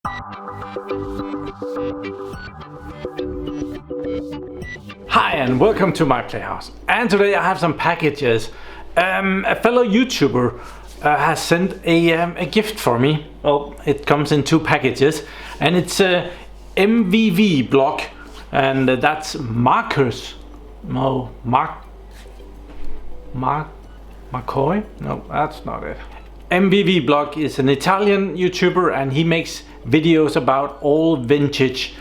Hi and welcome to my PlayHouse. And today I have some packages. A fellow YouTuber has sent a gift for me. Well, it comes in 2 packages, and it's a MVV block, and that's Marcus. No, McCoy? No, that's not it. MVV block is an Italian YouTuber, and he makes videos about all vintage,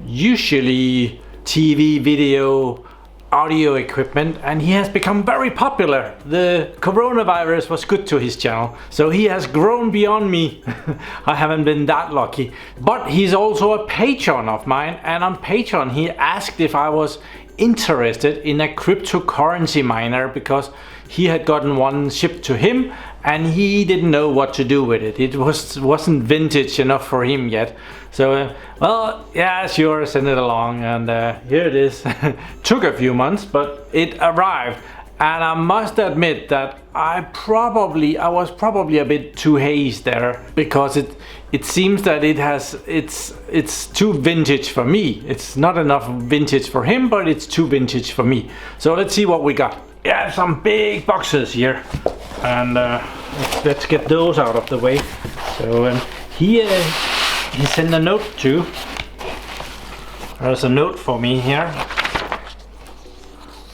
usually TV, video, audio equipment, and he has become very popular. The coronavirus was good to his channel, so he has grown beyond me. I haven't been that lucky. But he's also a patron of mine, and on Patreon he asked if I was interested in a cryptocurrency miner because he had gotten one shipped to him and he didn't know what to do with it. It wasn't vintage enough for him yet. So well, yeah, sure, send it along, and here it is. Took a few months, but it arrived, and I must admit that I was probably a bit too hazed there, because it seems that it's too vintage for me. It's not enough vintage for him, but it's too vintage for me. So let's see what we got. Yeah, some big boxes here, and let's get those out of the way. So he sent a note too. There's a note for me here.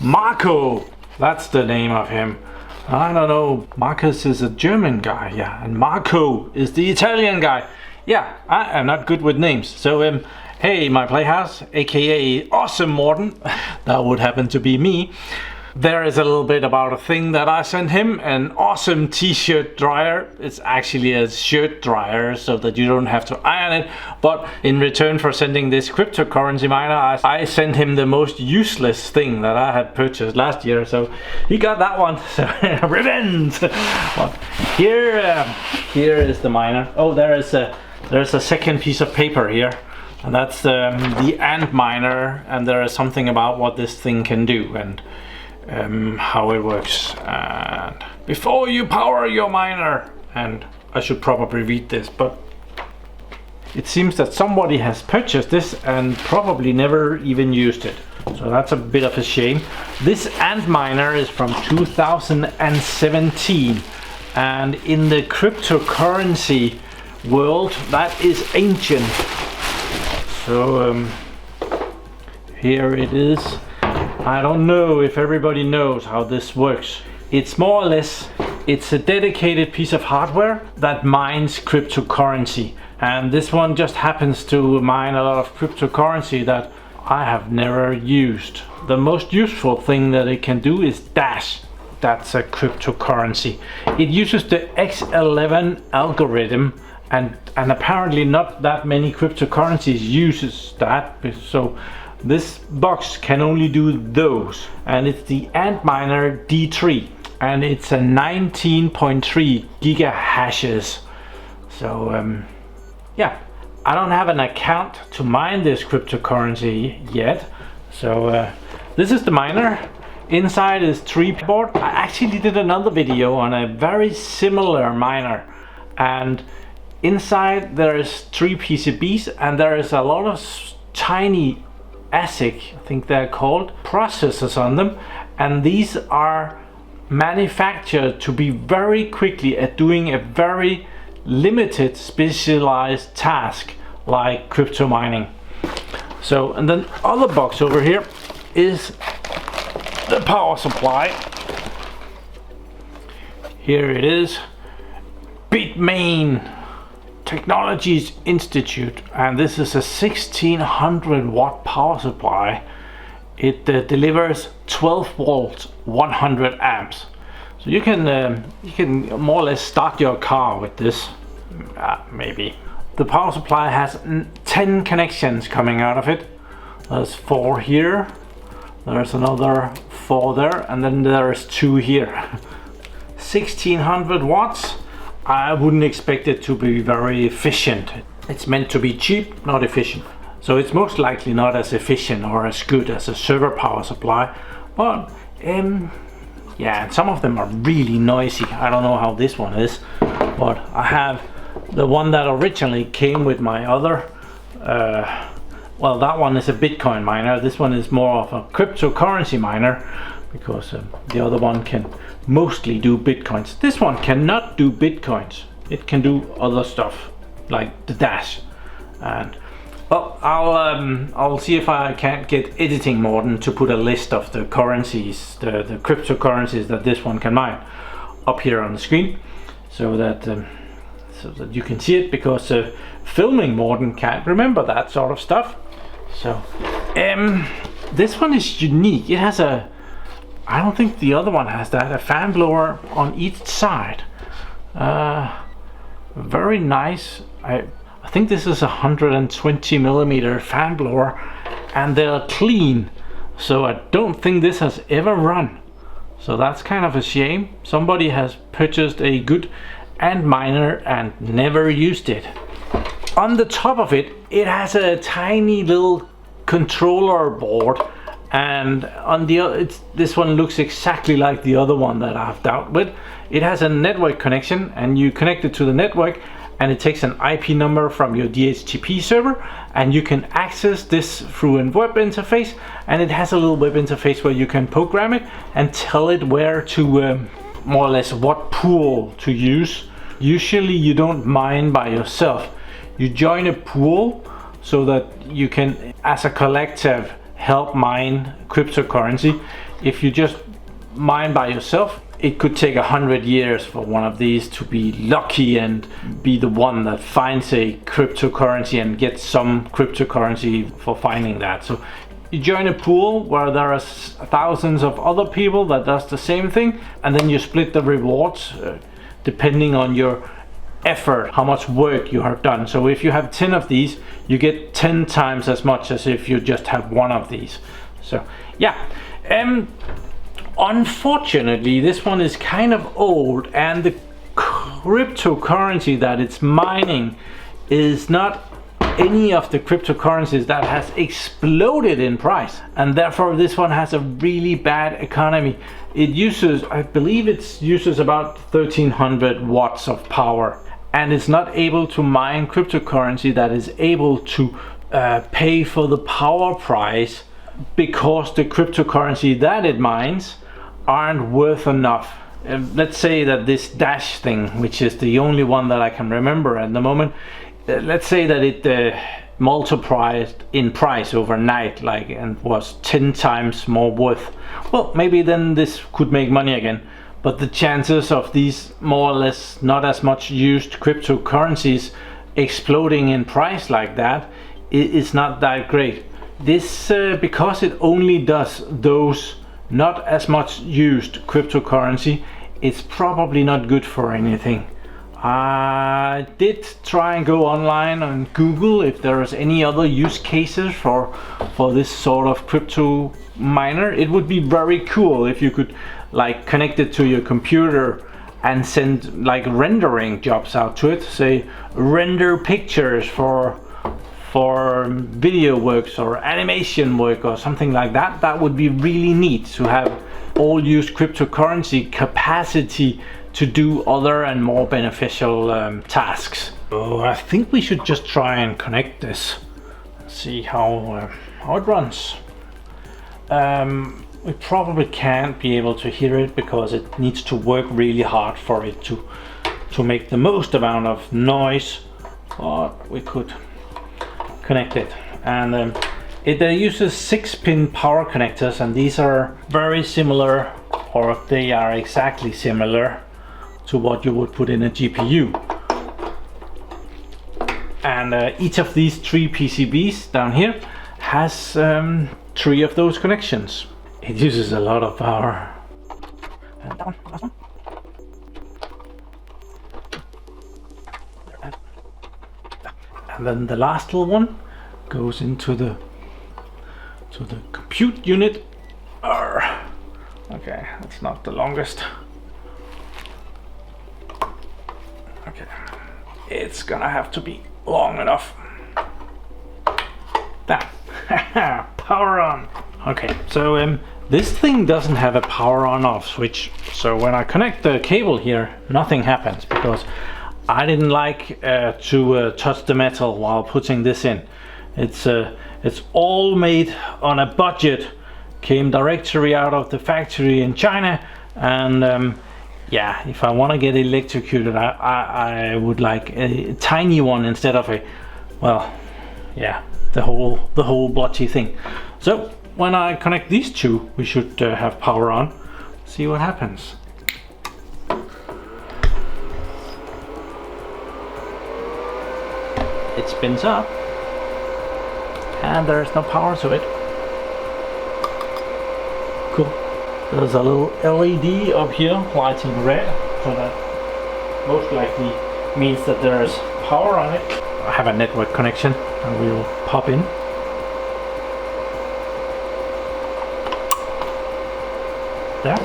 Marco, that's the name of him. I don't know, Marcus is a German guy, yeah, and Marco is the Italian guy. Yeah, I am not good with names. So hey, my PlayHouse, aka Awesome Morten, that would happen to be me. There is a little bit about a thing that I sent him, an awesome t-shirt dryer. It's actually a shirt dryer so that you don't have to iron it, but in return for sending this cryptocurrency miner, I sent him the most useless thing that I had purchased last year, so he got that one. So revenge. Well, here is the miner. Oh, there's a second piece of paper here, and that's the Antminer, and there is something about what this thing can do and how it works. And before you power your miner, and I should probably read this, but it seems that somebody has purchased this and probably never even used it, so that's a bit of a shame. This Antminer is from 2017, and in the cryptocurrency world that is ancient. So here it is. I don't know if everybody knows how this works. It's more or less, it's a dedicated piece of hardware that mines cryptocurrency. And this one just happens to mine a lot of cryptocurrency that I have never used. The most useful thing that it can do is Dash. That's a cryptocurrency. It uses the X11 algorithm, and apparently not that many cryptocurrencies uses that. So this box can only do those, and it's the Antminer D3, and it's a 19.3 gigahashes. So yeah, I don't have an account to mine this cryptocurrency yet. So this is the miner. Inside is 3 board. I actually did another video on a very similar miner, and inside there is 3 PCBs, and there is a lot of tiny ASIC, I think they're called, processors on them, and these are manufactured to be very quickly at doing a very limited specialized task like crypto mining. So, and then other box over here is the power supply. Here it is, Bitmain Technologies Institute, and this is a 1600 watt power supply. It delivers 12 volts, 100 amps. So you can more or less start your car with this, maybe. The power supply has 10 connections coming out of it. There's 4 here, there's another 4 there, and then there's 2 here. 1600 watts. I wouldn't expect it to be very efficient. It's meant to be cheap, not efficient. So it's most likely not as efficient or as good as a server power supply. But yeah, some of them are really noisy. I don't know how this one is, but I have the one that originally came with my other, well, that one is a Bitcoin miner. This one is more of a cryptocurrency miner, because the other one can mostly do Bitcoins. This one cannot do Bitcoins. It can do other stuff like the Dash. And well, I'll see if I can't get editing Morten to put a list of the currencies, the cryptocurrencies that this one can mine up here on the screen, so that you can see it, because filming Morten can't remember that sort of stuff. So this one is unique. It has a, I don't think the other one has that, a fan blower on each side. Very nice. I think this is a 120 millimeter fan blower, and they're clean, so I don't think this has ever run. So that's kind of a shame. Somebody has purchased a good Antminer and never used it. On the top of it, it has a tiny little controller board, and on the this one looks exactly like the other one that I've dealt with. It has a network connection, and you connect it to the network, and it takes an IP number from your DHCP server, and you can access this through a web interface, and it has a little web interface where you can program it and tell it where to, more or less what pool to use. Usually you don't mine by yourself. You join a pool so that you can, as a collective, help mine cryptocurrency. If you just mine by yourself, it could take 100 years for one of these to be lucky and be the one that finds a cryptocurrency and gets some cryptocurrency for finding that. So you join a pool where there are thousands of other people that does the same thing, and then you split the rewards depending on your effort, how much work you have done. So if you have 10 of these, you get 10 times as much as if you just have one of these. So yeah. Unfortunately, this one is kind of old, and the cryptocurrency that it's mining is not any of the cryptocurrencies that has exploded in price, and therefore this one has a really bad economy. It uses, I believe it uses about 1300 watts of power, and it's not able to mine cryptocurrency that is able to pay for the power price, because the cryptocurrency that it mines aren't worth enough. Let's say that this Dash thing, which is the only one that I can remember at the moment, let's say that it multiplied in price overnight, like, and was 10 times more worth. Well, maybe then this could make money again, but the chances of these more or less not as much used cryptocurrencies exploding in price like that is not that great. This because it only does those not as much used cryptocurrency, it's probably not good for anything. I did try and go online and Google if there is any other use cases for this sort of crypto miner. It would be very cool if you could like connect it to your computer and send like rendering jobs out to it, say render pictures for video works or animation work or something like that. That would be really neat to have all used cryptocurrency capacity to do other and more beneficial tasks. So I think we should just try and connect this, see how it runs. We probably can't be able to hear it because it needs to work really hard for it to make the most amount of noise, but we could connect it. And it uses 6-pin power connectors, and these are very similar, or they are exactly similar to what you would put in a GPU. And each of these 3 PCBs down here has 3 of those connections. It uses a lot of power. And that one, last one. And then the last little one goes into the compute unit. Okay, that's not the longest. Okay, it's gonna have to be long enough. That power on. Okay, so this thing doesn't have a power on off switch, so when I connect the cable here, nothing happens because I didn't like to touch the metal while putting this in. It's all made on a budget, came directly out of the factory in China, and yeah, if I want to get electrocuted, I would like a tiny one instead of a, well, yeah, the whole blotchy thing. So when I connect these two, we should have power on. See what happens. It spins up, and there's no power to it. Cool. There's a little LED up here lighting red, so that most likely means that there's power on it. I have a network connection, and we'll pop in. There.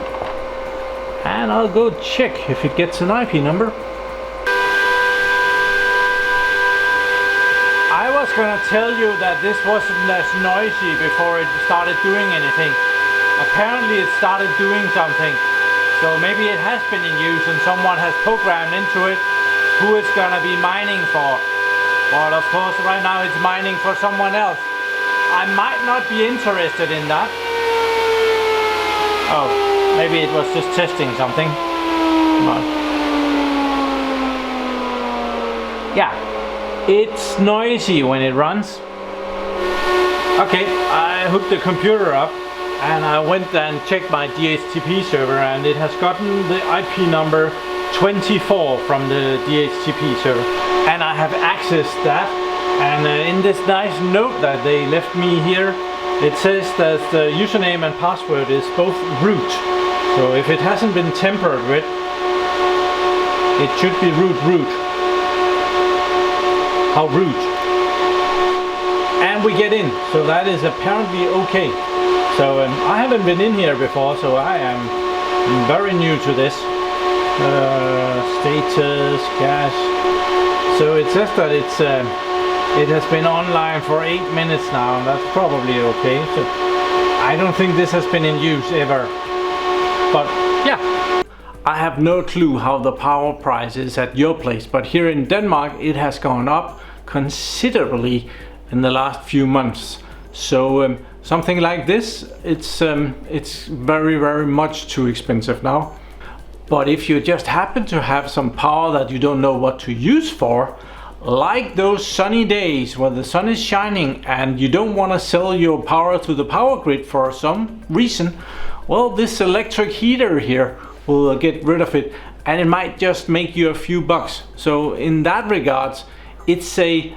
And I'll go check if it gets an IP number. I was gonna tell you that this wasn't as noisy before it started doing anything. Apparently it started doing something. So maybe it has been in use and someone has programmed into it who it's gonna be mining for. But of course right now it's mining for someone else. I might not be interested in that. Oh, maybe it was just testing something. But yeah. It's noisy when it runs. Okay, I hooked the computer up and I went and checked my DHCP server, and it has gotten the IP number 24 from the DHCP server, and I have accessed that. And in this nice note that they left me here, it says that the username and password is both root. So if it hasn't been tampered with, it should be root. How rude. And we get in, so that is apparently okay. So I haven't been in here before, so I am very new to this. Status, cache. So it says that it has been online for 8 minutes now, and that's probably okay. So I don't think this has been in use ever. But yeah. I have no clue how the power price is at your place, but here in Denmark it has gone up considerably in the last few months. So something like this, it's very much too expensive now. But if you just happen to have some power that you don't know what to use for, like those sunny days where the sun is shining and you don't want to sell your power to the power grid for some reason, well, this electric heater here will get rid of it, and it might just make you a few bucks. So in that regards, it's a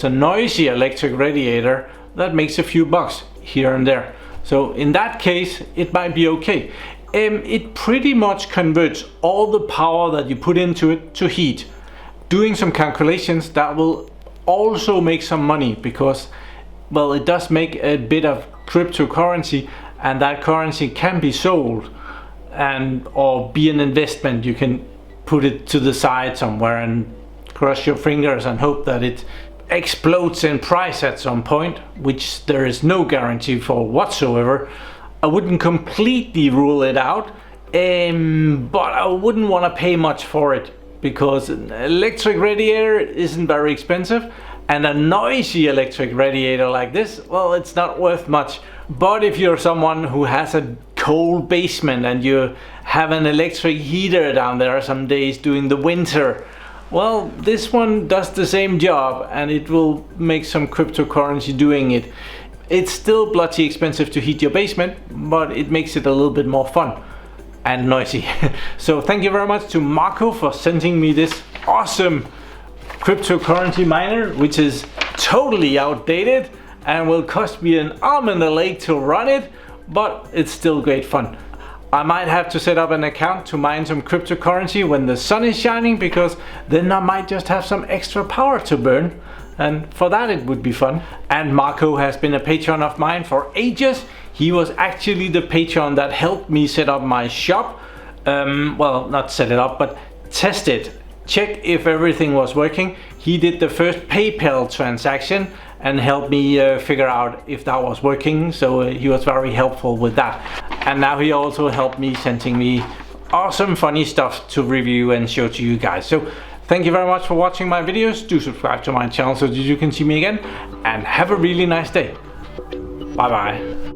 noisy electric radiator that makes a few bucks here and there. So in that case, it might be okay. It pretty much converts all the power that you put into it to heat. Doing some calculations, that will also make some money, because, well, it does make a bit of cryptocurrency, and that currency can be sold or be an investment. You can put it to the side somewhere and cross your fingers and hope that it explodes in price at some point, which there is no guarantee for whatsoever. I wouldn't completely rule it out, but I wouldn't want to pay much for it, because an electric radiator isn't very expensive, and a noisy electric radiator like this, well, it's not worth much. But if you're someone who has a cold basement and you have an electric heater down there some days during the winter, well, this one does the same job, and it will make some cryptocurrency doing it. It's still bloody expensive to heat your basement, but it makes it a little bit more fun and noisy. So thank you very much to Marco for sending me this awesome cryptocurrency miner, which is totally outdated and will cost me an arm and a leg to run it, but it's still great fun. I might have to set up an account to mine some cryptocurrency when the sun is shining, because then I might just have some extra power to burn, and for that it would be fun. And Marco has been a patron of mine for ages. He was actually the patron that helped me set up my shop. Well, not set it up, but test it. Check if everything was working. He did the first PayPal transaction and helped me figure out if that was working. So he was very helpful with that. And now he also helped me, sending me awesome funny stuff to review and show to you guys. So thank you very much for watching my videos. Do subscribe to my channel so that you can see me again, and have a really nice day. Bye bye.